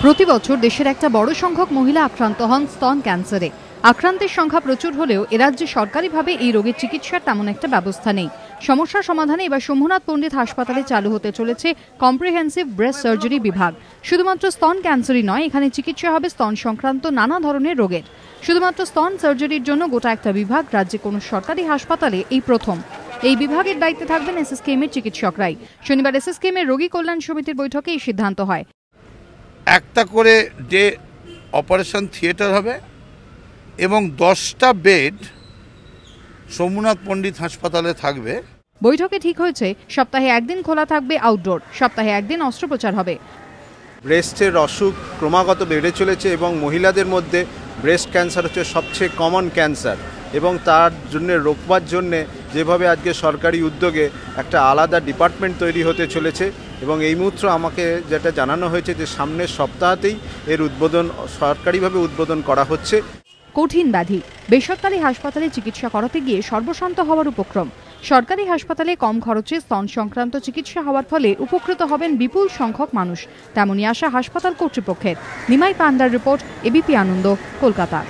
প্রতি বছর দেশের একটা বড় সংখ্যক মহিলা আক্রান্ত হন স্তন ক্যান্সারে। আক্রান্তের সংখ্যা প্রচুর হলেও এ রাজ্যে সরকারিভাবে এই রোগের চিকিৎসার তেমন একটা ব্যবস্থা নেই। সমস্যার সমাধানে এবার সোমনাথ পণ্ডিত হাসপাতালে চালু হতে চলেছে কম্প্রিহেন্সিভ ব্রেস্ট সার্জারি বিভাগ। শুধুমাত্র স্তন ক্যান্সারই নয়, এখানে চিকিৎসা হবে স্তন সংক্রান্ত নানা ধরনের রোগের। শুধুমাত্র স্তন সার্জারির জন্য গোটা একটা বিভাগ রাজ্যে কোনো সরকারি হাসপাতালে এই প্রথম। এই বিভাগের দায়িত্বে থাকবেন এসএসকেএম-এর চিকিৎসকরাই। শনিবার এসএসকেএম-এর রোগী কল্যাণ সমিতির বৈঠকে এই সিদ্ধান্ত হয়। একটা করে ডে অপারেশন থিয়েটার হবে এবং 10টা বেড সোমনাথ পণ্ডিত হাসপাতালে থাকবে। বৈঠকে ঠিক হয়েছে সপ্তাহে একদিন খোলা থাকবে আউটডোর, সপ্তাহে একদিন অস্ত্রোপচার হবে। ব্রেস্টের অসুখ ক্রমাগত বেড়ে চলেছে এবং মহিলাদের মধ্যে ব্রেস্ট ক্যান্সার হচ্ছে সবচেয়ে কমন ক্যান্সার, এবং তার জন্য রোকবার জন্যে যেভাবে আজকে সরকারি উদ্যোগে একটা আলাদা ডিপার্টমেন্ট তৈরি হতে চলেছে, এবং এই মুহূর্তে আমাকে যেটা জানানো হয়েছে যে সামনের সপ্তাহতেই এর উদ্বোধন সরকারিভাবে উদ্বোধন করা হচ্ছে। কঠিন ব্যাধি বেসরকারি হাসপাতালে চিকিৎসা করাতে গিয়ে সর্বশান্ত হওয়ার উপক্রম। সরকারি হাসপাতালে কম খরচে স্তন সংক্রান্ত চিকিৎসা হওয়ার ফলে উপকৃত হবেন বিপুল সংখ্যক মানুষ, তেমনই আশা হাসপাতাল কর্তৃপক্ষের। নিমাই পান্ডার রিপোর্ট, এবিপি আনন্দ, কলকাতা।